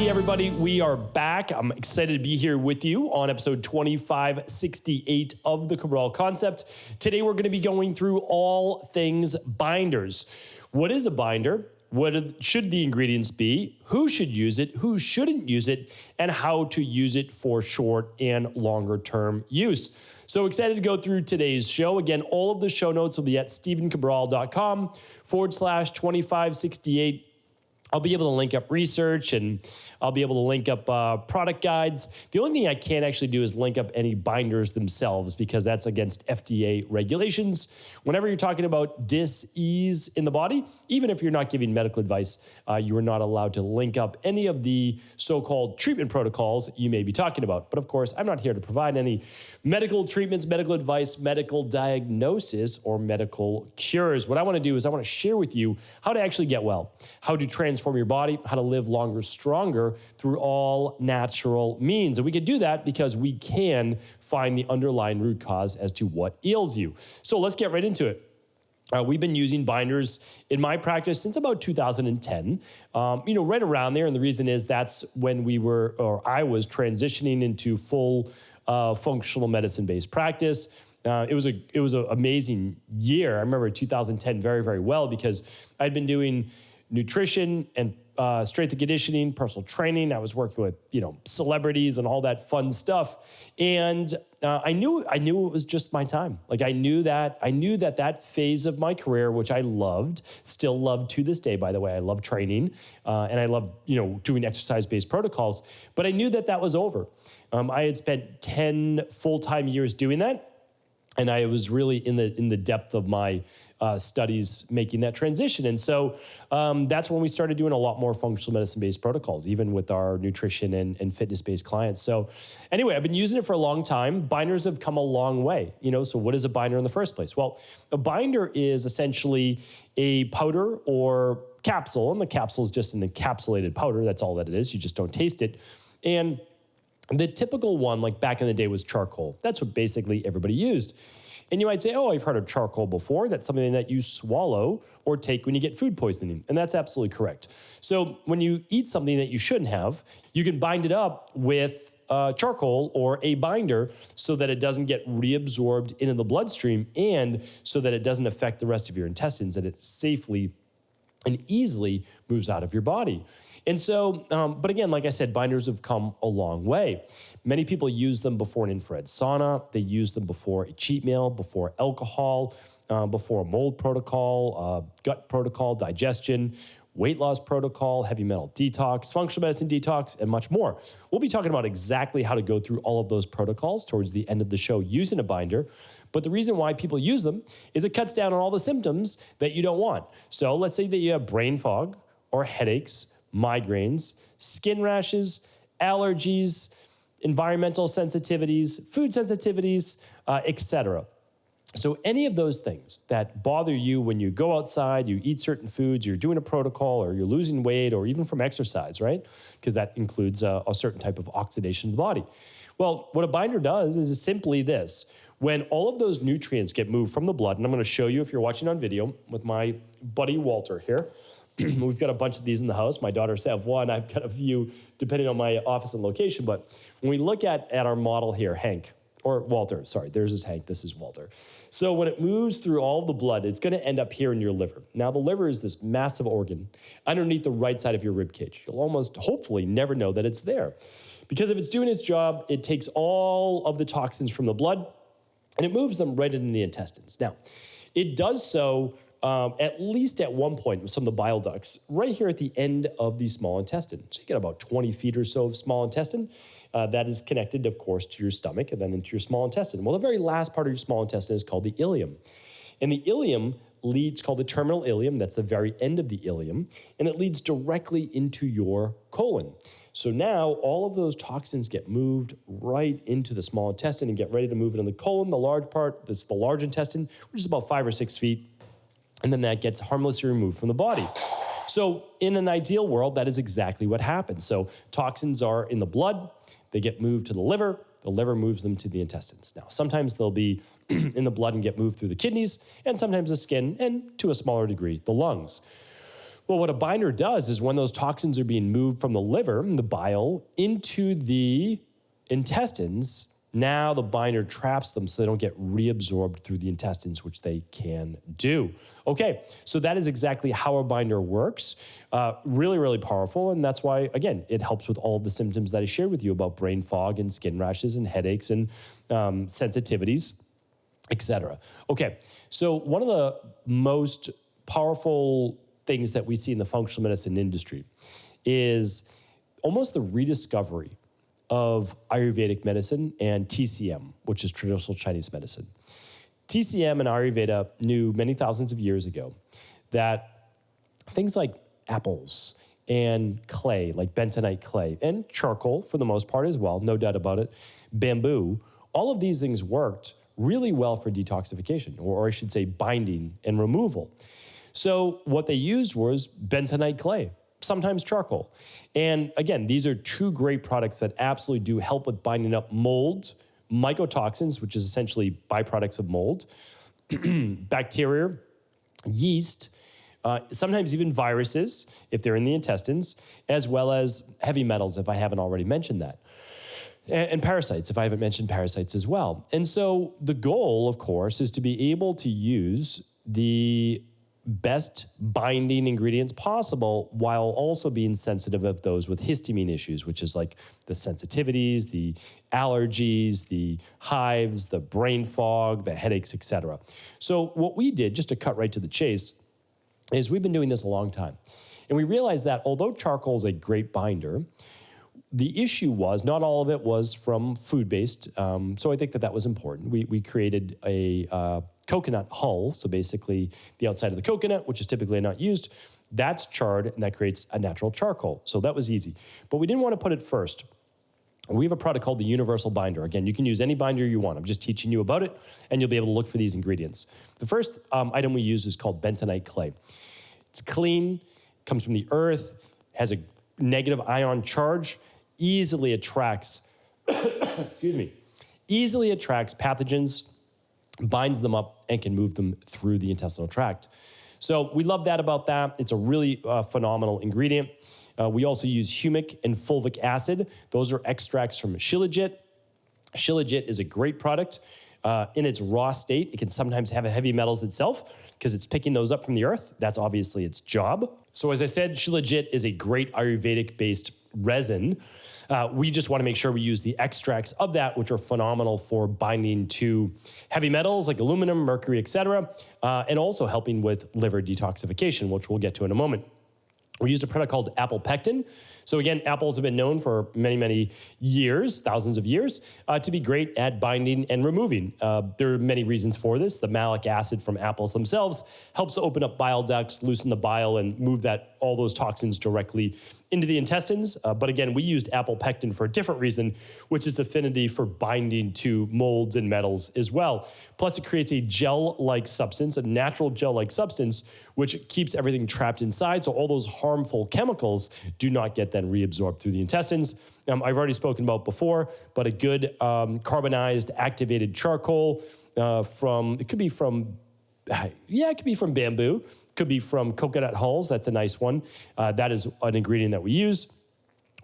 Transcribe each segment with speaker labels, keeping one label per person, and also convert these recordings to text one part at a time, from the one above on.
Speaker 1: Hey everybody, we are back. I'm excited to be here with you on episode 2568 of the Cabral Concept. Today we're going to be going through all things binders. What is a binder? What should the ingredients be? Who should use it? Who shouldn't use it? And how to use it for short and longer term use. So excited to go through today's show. Again, all of the show notes will be at stephencabral.com/2568. I'll be able to link up research and I'll be able to link up product guides. The only thing I can't actually do is link up any binders themselves because that's against FDA regulations. Whenever you're talking about dis-ease in the body, even if you're not giving medical advice, you are not allowed to link up any of the so-called treatment protocols you may be talking about. But of course, I'm not here to provide any medical treatments, medical advice, medical diagnosis, or medical cures. What I want to do is I want to share with you how to actually get well, how to transform your body, how to live longer, stronger through all natural means. And we can do that because we can find the underlying root cause as to what ails you. So let's get right into it. We've been using binders in my practice since about 2010, right around there. And the reason is that's when I was transitioning into full functional medicine-based practice. It was an amazing year. I remember 2010 very, very well because I'd been doing nutrition and strength and conditioning, personal training. I was working with, celebrities and all that fun stuff. And I knew it was just my time. Like I knew that phase of my career, which I loved, still love to this day, by the way. I love training and I love, doing exercise-based protocols, but I knew that was over. I had spent 10 full-time years doing that. And I was really in the depth of my studies making that transition. And so that's when we started doing a lot more functional medicine-based protocols, even with our nutrition and fitness-based clients. So anyway, I've been using it for a long time. Binders have come a long way. So what is a binder in the first place? Well, a binder is essentially a powder or capsule, and the capsule is just an encapsulated powder. That's all that it is. You just don't taste it. And the typical one, like back in the day, was charcoal. That's what basically everybody used. And you might say, oh, I've heard of charcoal before. That's something that you swallow or take when you get food poisoning. And that's absolutely correct. So when you eat something that you shouldn't have, you can bind it up with charcoal or a binder so that it doesn't get reabsorbed into the bloodstream and so that it doesn't affect the rest of your intestines, and it safely and easily moves out of your body. And so, but again, like I said, binders have come a long way. Many people use them before an infrared sauna. They use them before a cheat meal, before alcohol, before a mold protocol, gut protocol, digestion, weight loss protocol, heavy metal detox, functional medicine detox, and much more. We'll be talking about exactly how to go through all of those protocols towards the end of the show using a binder. But the reason why people use them is it cuts down on all the symptoms that you don't want. So let's say that you have brain fog or headaches, migraines, skin rashes, allergies, environmental sensitivities, food sensitivities, etc. So any of those things that bother you when you go outside, you eat certain foods, you're doing a protocol, or you're losing weight, or even from exercise, right? Because that includes a certain type of oxidation of the body. Well, what a binder does is simply this. When all of those nutrients get moved from the blood, and I'm going to show you if you're watching on video with my buddy Walter here. We've got a bunch of these in the house. My daughters have one. I've got a few depending on my office and location. But when we look at our model here, Hank, or Walter, sorry, theirs is Hank, this is Walter. So when it moves through all the blood, it's going to end up here in your liver. Now, the liver is this massive organ underneath the right side of your rib cage. You'll almost, hopefully, never know that it's there. Because if it's doing its job, it takes all of the toxins from the blood and it moves them right into the intestines. Now, it does so at least at one point with some of the bile ducts right here at the end of the small intestine. So you get about 20 feet or so of small intestine. That is connected, of course, to your stomach and then into your small intestine. Well, the very last part of your small intestine is called the ileum. And the ileum leads, called the terminal ileum, that's the very end of the ileum, and it leads directly into your colon. So now all of those toxins get moved right into the small intestine and get ready to move it in the colon, the large part, that's the large intestine, which is about 5 or 6 feet. And then that gets harmlessly removed from the body. So in an ideal world, that is exactly what happens. So toxins are in the blood, they get moved to the liver moves them to the intestines. Now, sometimes they'll be in the blood and get moved through the kidneys, and sometimes the skin, and to a smaller degree, the lungs. Well, what a binder does is when those toxins are being moved from the liver, the bile, into the intestines, now the binder traps them so they don't get reabsorbed through the intestines, which they can do. Okay, so that is exactly how a binder works. Really, really powerful. And that's why, again, it helps with all of the symptoms that I shared with you about brain fog and skin rashes and headaches and sensitivities, etc. Okay, so one of the most powerful things that we see in the functional medicine industry is almost the rediscovery of Ayurvedic medicine and TCM, which is traditional Chinese medicine. TCM and Ayurveda knew many thousands of years ago that things like apples and clay, like bentonite clay, and charcoal for the most part as well, no doubt about it, bamboo, all of these things worked really well for detoxification, or I should say binding and removal. So what they used was bentonite clay, sometimes charcoal. And again, these are two great products that absolutely do help with binding up mold, mycotoxins, which is essentially byproducts of mold, bacteria, yeast, sometimes even viruses, if they're in the intestines, as well as heavy metals, if I haven't already mentioned that. And parasites, if I haven't mentioned parasites as well. And so the goal, of course, is to be able to use the best binding ingredients possible while also being sensitive of those with histamine issues, which is like the sensitivities, the allergies, the hives, the brain fog, the headaches, etc. So what we did, just to cut right to the chase, is we've been doing this a long time. And we realized that although charcoal is a great binder, the issue was not all of it was from food-based. So I think that was important. We created a coconut hull, so basically the outside of the coconut, which is typically not used, that's charred and that creates a natural charcoal. So that was easy. But we didn't want to put it first. We have a product called the Universal Binder. Again, you can use any binder you want. I'm just teaching you about it, and you'll be able to look for these ingredients. The first item we use is called bentonite clay. It's clean, comes from the earth, has a negative ion charge, easily attracts, easily attracts pathogens, binds them up, and can move them through the intestinal tract. So we love that about that. It's a really phenomenal ingredient. We also use humic and fulvic acid. Those are extracts from shilajit. Shilajit is a great product. In its raw state, it can sometimes have heavy metals itself because it's picking those up from the earth. That's obviously its job. So as I said, shilajit is a great Ayurvedic-based resin. We just want to make sure we use the extracts of that, which are phenomenal for binding to heavy metals like aluminum, mercury, etc., and also helping with liver detoxification, which we'll get to in a moment. We used a product called apple pectin. So again, apples have been known for many, many years, thousands of years, to be great at binding and removing. There are many reasons for this. The malic acid from apples themselves helps open up bile ducts, loosen the bile, and move all those toxins directly into the intestines. But again, we used apple pectin for a different reason, which is affinity for binding to molds and metals as well. Plus, it creates a gel-like substance, a natural gel-like substance, which keeps everything trapped inside. So all those harmful chemicals do not get then reabsorbed through the intestines. I've already spoken about before, but a good carbonized activated charcoal it could be from bamboo, could be from coconut hulls. That's a nice one. That is an ingredient that we use.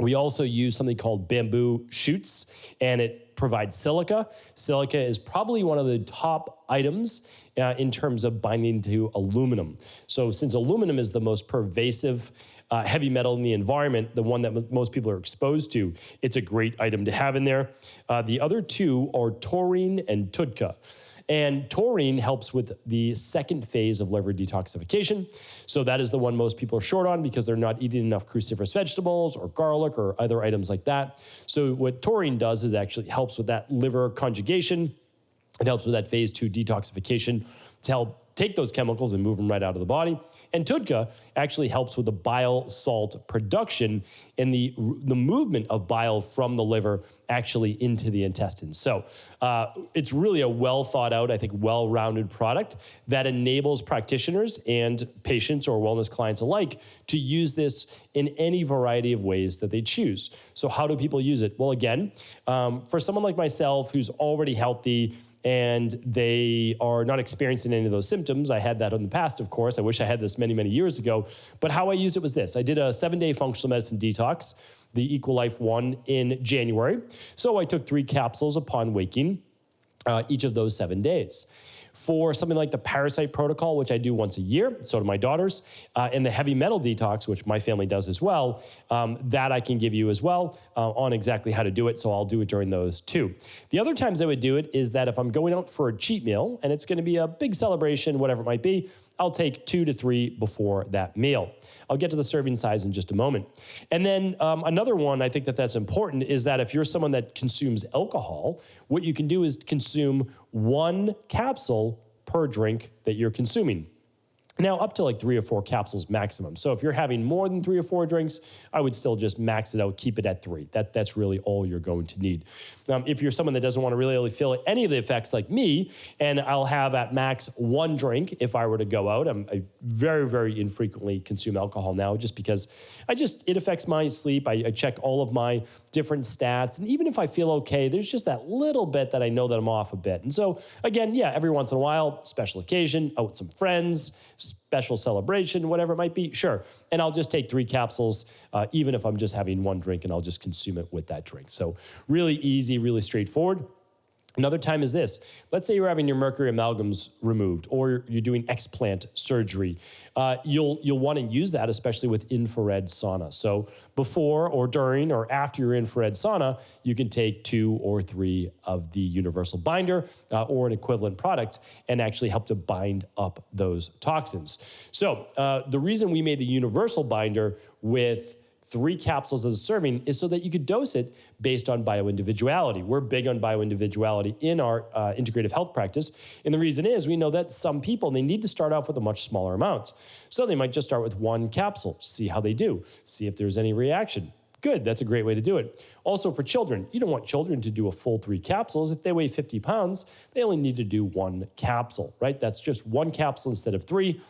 Speaker 1: We also use something called bamboo shoots, and it provides silica. Silica is probably one of the top items in terms of binding to aluminum. So since aluminum is the most pervasive heavy metal in the environment, the one that most people are exposed to, it's a great item to have in there. The other two are taurine and tudka. And taurine helps with the second phase of liver detoxification. So that is the one most people are short on because they're not eating enough cruciferous vegetables or garlic or other items like that. So what taurine does is actually helps with that liver conjugation. It helps with that phase 2 detoxification to help take those chemicals and move them right out of the body. And tudka actually helps with the bile salt production and the movement of bile from the liver actually into the intestines. So it's really a well thought out, I think, well-rounded product that enables practitioners and patients or wellness clients alike to use this in any variety of ways that they choose. So how do people use it? Well, again, for someone like myself who's already healthy and they are not experiencing any of those symptoms. I had that in the past, of course. I wish I had this many, many years ago. But how I used it was this. I did a 7-day functional medicine detox, the Equal Life 1 in January. So I took 3 capsules upon waking each of those 7 days. For something like the Parasite Protocol, which I do once a year, so do my daughters, and the heavy metal detox, which my family does as well, that I can give you as well on exactly how to do it, so I'll do it during those too. The other times I would do it is that if I'm going out for a cheat meal, and it's gonna be a big celebration, whatever it might be, I'll take 2 to 3 before that meal. I'll get to the serving size in just a moment. And then another one, I think that's important, is that if you're someone that consumes alcohol, what you can do is consume 1 capsule per drink that you're consuming. Now, up to like 3 or 4 capsules maximum. So if you're having more than 3 or 4 drinks, I would still just max it out, keep it at 3. That's really all you're going to need. If you're someone that doesn't want to really feel any of the effects like me, and I'll have at max 1 drink if I were to go out. I very, very infrequently consume alcohol now just because it affects my sleep. I check all of my different stats. And even if I feel okay, there's just that little bit that I know that I'm off a bit. And so again, yeah, every once in a while, special occasion, out with some friends, special celebration, whatever it might be, sure. And I'll just take 3 capsules, even if I'm just having 1 drink, and I'll just consume it with that drink. So really easy, really straightforward. Another time is this. Let's say you're having your mercury amalgams removed, or you're doing explant surgery. You'll want to use that, especially with infrared sauna. So before or during or after your infrared sauna, you can take 2 or 3 of the universal binder or an equivalent product and actually help to bind up those toxins. So the reason we made the universal binder with 3 capsules as a serving is so that you could dose it based on bioindividuality. We're big on bioindividuality in our integrative health practice. And the reason is we know that some people, they need to start off with a much smaller amount. So they might just start with 1 capsule, see how they do, see if there's any reaction. Good, that's a great way to do it. Also for children, you don't want children to do a full 3 capsules. If they weigh 50 pounds, they only need to do 1 capsule, right? That's just 1 capsule instead of 3.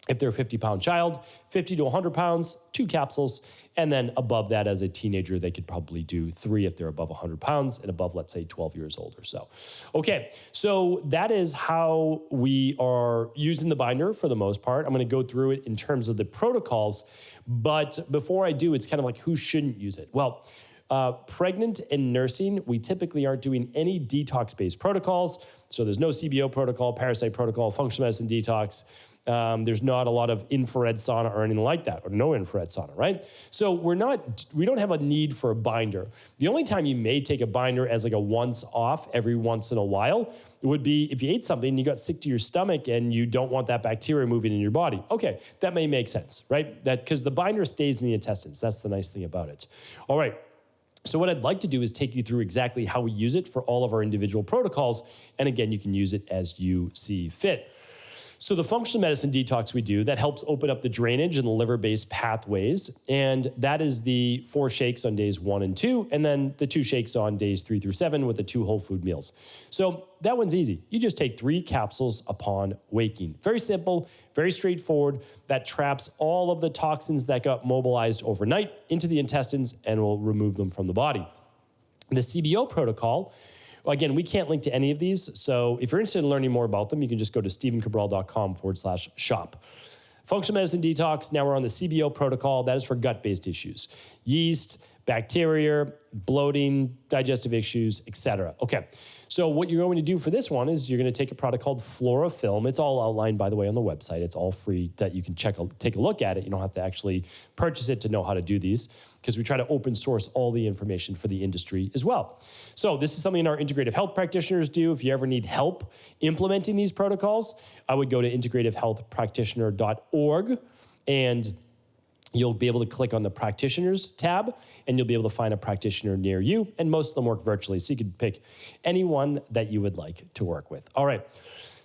Speaker 1: If they're a 50-pound child, 50 to 100 pounds, 2 capsules. And then above that, as a teenager, they could probably do 3 if they're above 100 pounds and above, let's say, 12 years old or so. Okay, so that is how we are using the binder for the most part. I'm going to go through it in terms of the protocols. But before I do, it's kind of like who shouldn't use it? Well, pregnant and nursing, we typically aren't doing any detox-based protocols. So there's no CBO protocol, parasite protocol, functional medicine detox. There's not a lot of infrared sauna or anything like that, or no infrared sauna, right? So we don't have a need for a binder. The only time you may take a binder as like a once off every once in a while would be if you ate something and you got sick to your stomach and you don't want that bacteria moving in your body. Okay, that may make sense, right? Because the binder stays in the intestines. That's the nice thing about it. All right. So what I'd like to do is take you through exactly how we use it for all of our individual protocols. And again, you can use it as you see fit. So the functional medicine detox we do, that helps open up the drainage and the liver-based pathways. And that is the 4 shakes on days 1 and 2, and then the 2 shakes on days 3 through 7 with the 2 whole food meals. So that one's easy. You just take 3 capsules upon waking. Very simple, very straightforward. That traps all of the toxins that got mobilized overnight into the intestines and will remove them from the body. The CBO protocol, again, we can't link to any of these, so if you're interested in learning more about them, you can just go to stephencabral.com/shop. Functional medicine detox, now we're on the CBO protocol. That is for gut-based issues. Yeast, bacteria, bloating, digestive issues, etc. Okay, so what you're going to do for this one is you're going to take a product called Florafilm. It's all outlined, by the way, on the website. It's all free that you can take a look at it. You don't have to actually purchase it to know how to do these, because we try to open source all the information for the industry as well. So this is something our integrative health practitioners do. If you ever need help implementing these protocols, I would go to integrativehealthpractitioner.org, and you'll be able to click on the practitioners tab, and you'll be able to find a practitioner near you. And most of them work virtually, so you can pick anyone that you would like to work with. All right.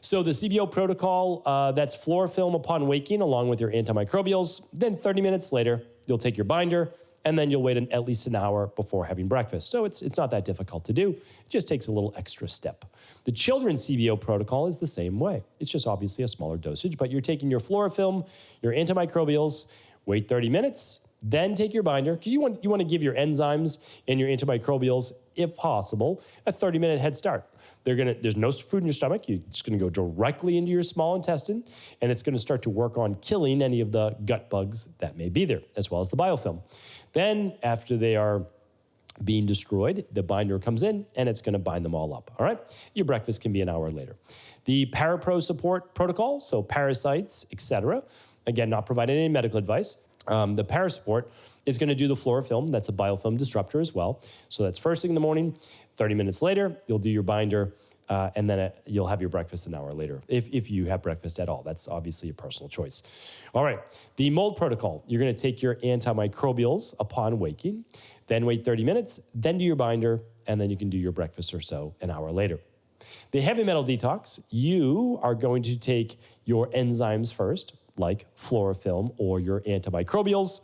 Speaker 1: So the CBO protocol, that's Florafilm upon waking along with your antimicrobials. Then 30 minutes later, you'll take your binder, and then you'll wait at least an hour before having breakfast. So it's not that difficult to do. It just takes a little extra step. The children's CBO protocol is the same way. It's just obviously a smaller dosage, but you're taking your Florafilm, your antimicrobials, wait 30 minutes, Then take your binder, because you want to give your enzymes and your antimicrobials, if possible, a 30-minute head start. There's no food in your stomach. It's going to go directly into your small intestine, and it's going to start to work on killing any of the gut bugs that may be there, as well as the biofilm. Then, after they are being destroyed, the binder comes in, and it's going to bind them all up, all right? Your breakfast can be an hour later. The Parapro support protocol, so parasites, etc. Again, not providing any medical advice. The Parasupport is going to do the fluorofilm. That's a biofilm disruptor as well. So that's first thing in the morning. 30 minutes later, you'll do your binder, and then you'll have your breakfast an hour later, if you have breakfast at all. That's obviously a personal choice. All right, the mold protocol. You're going to take your antimicrobials upon waking, then wait 30 minutes, then do your binder, and then you can do your breakfast or so an hour later. The heavy metal detox, you are going to take your enzymes first, like fluorofilm or your antimicrobials.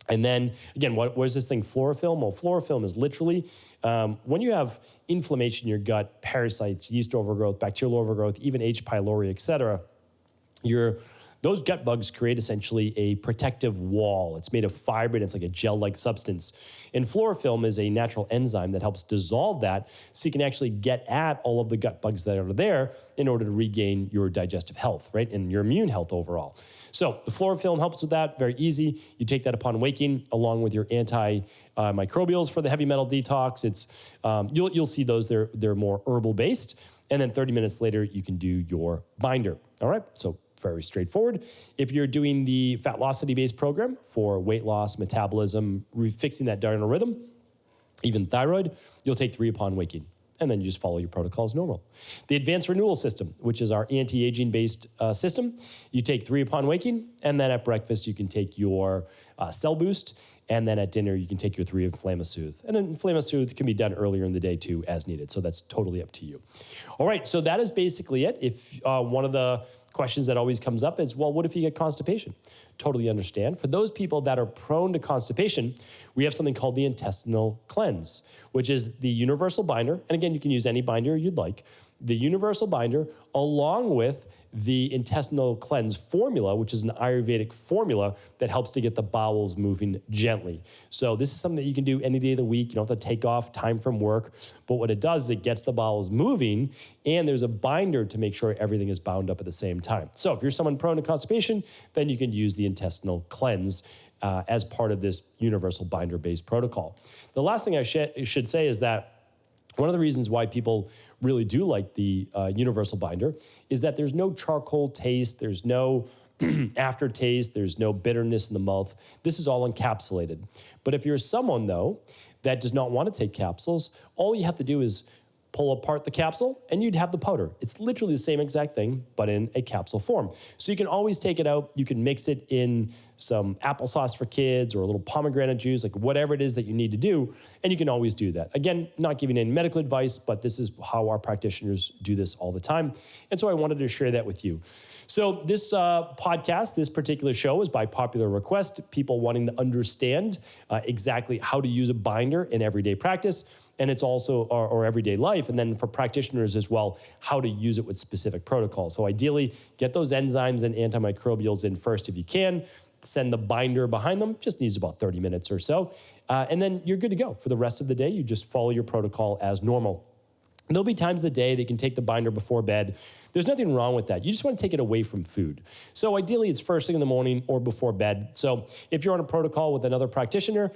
Speaker 1: And then, again, what is this thing, fluorofilm? Well, fluorofilm is literally when you have inflammation in your gut, parasites, yeast overgrowth, bacterial overgrowth, even H. pylori, et cetera, those gut bugs create essentially a protective wall. It's made of fiber, and it's like a gel-like substance. And fluorofilm is a natural enzyme that helps dissolve that, so you can actually get at all of the gut bugs that are there in order to regain your digestive health, right, and your immune health overall. So the fluorofilm helps with that, very easy. You take that upon waking, along with your antimicrobials for the heavy metal detox. It's you'll see those, they're more herbal-based. And then 30 minutes later, you can do your binder, all right? So very straightforward. If you're doing the fat velocity-based program for weight loss, metabolism, fixing that diurnal rhythm, even thyroid, you'll take 3 upon waking, and then you just follow your protocol as normal. The advanced renewal system, which is our anti-aging based system, you take 3 upon waking, and then at breakfast, you can take your cell boost, and then at dinner, you can take your 3 of Inflammasoothe. And Inflammasoothe can be done earlier in the day too, as needed. So that's totally up to you. All right, so that is basically it. If one of the questions that always comes up is, well, what if you get constipation? Totally understand. For those people that are prone to constipation, we have something called the intestinal cleanse, which is the universal binder. And again, you can use any binder you'd like. The universal binder, along with the intestinal cleanse formula, which is an Ayurvedic formula that helps to get the bowels moving gently. So this is something that you can do any day of the week. You don't have to take off time from work. But what it does is it gets the bowels moving, and there's a binder to make sure everything is bound up at the same time. So if you're someone prone to constipation, then you can use the intestinal cleanse as part of this universal binder-based protocol. The last thing I should say is that one of the reasons why people really do like the universal binder is that there's no charcoal taste, there's no aftertaste, there's no bitterness in the mouth. This is all encapsulated. But if you're someone, though, that does not want to take capsules, all you have to do is pull apart the capsule, and you'd have the powder. It's literally the same exact thing, but in a capsule form. So you can always take it out. You can mix it in some applesauce for kids or a little pomegranate juice, like whatever it is that you need to do, and you can always do that. Again, not giving any medical advice, but this is how our practitioners do this all the time. And so I wanted to share that with you. So this podcast, this particular show is by popular request, people wanting to understand exactly how to use a binder in everyday practice. And it's also or everyday life. And then for practitioners as well, how to use it with specific protocols. So ideally, get those enzymes and antimicrobials in first if you can. Send the binder behind them. Just needs about 30 minutes or so. And then you're good to go. For the rest of the day, you just follow your protocol as normal. There'll be times of the day that you can take the binder before bed. There's nothing wrong with that. You just want to take it away from food. So ideally, it's first thing in the morning or before bed. So if you're on a protocol with another practitioner,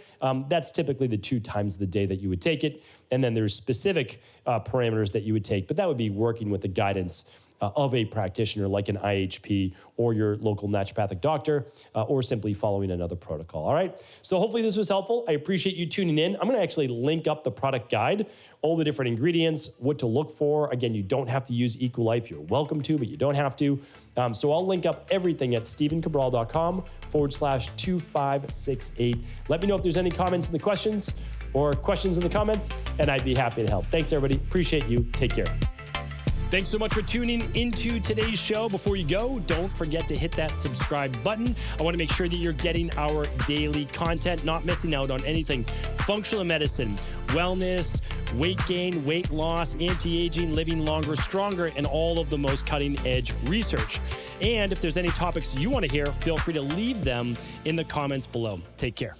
Speaker 1: that's typically the 2 times of the day that you would take it. And then there's specific parameters that you would take, but that would be working with the guidance of a practitioner like an IHP or your local naturopathic doctor, or simply following another protocol, all right? So hopefully this was helpful. I appreciate you tuning in. I'm gonna actually link up the product guide, all the different ingredients, what to look for. Again, you don't have to use Equilife. You're welcome to, but you don't have to. So I'll link up everything at stephencabral.com/2568. Let me know if there's any comments in the questions or questions in the comments, and I'd be happy to help. Thanks, everybody. Appreciate you. Take care. Thanks so much for tuning into today's show. Before you go, don't forget to hit that subscribe button. I want to make sure that you're getting our daily content, not missing out on anything functional medicine, wellness, weight gain, weight loss, anti-aging, living longer, stronger, and all of the most cutting-edge research. And if there's any topics you want to hear, feel free to leave them in the comments below. Take care.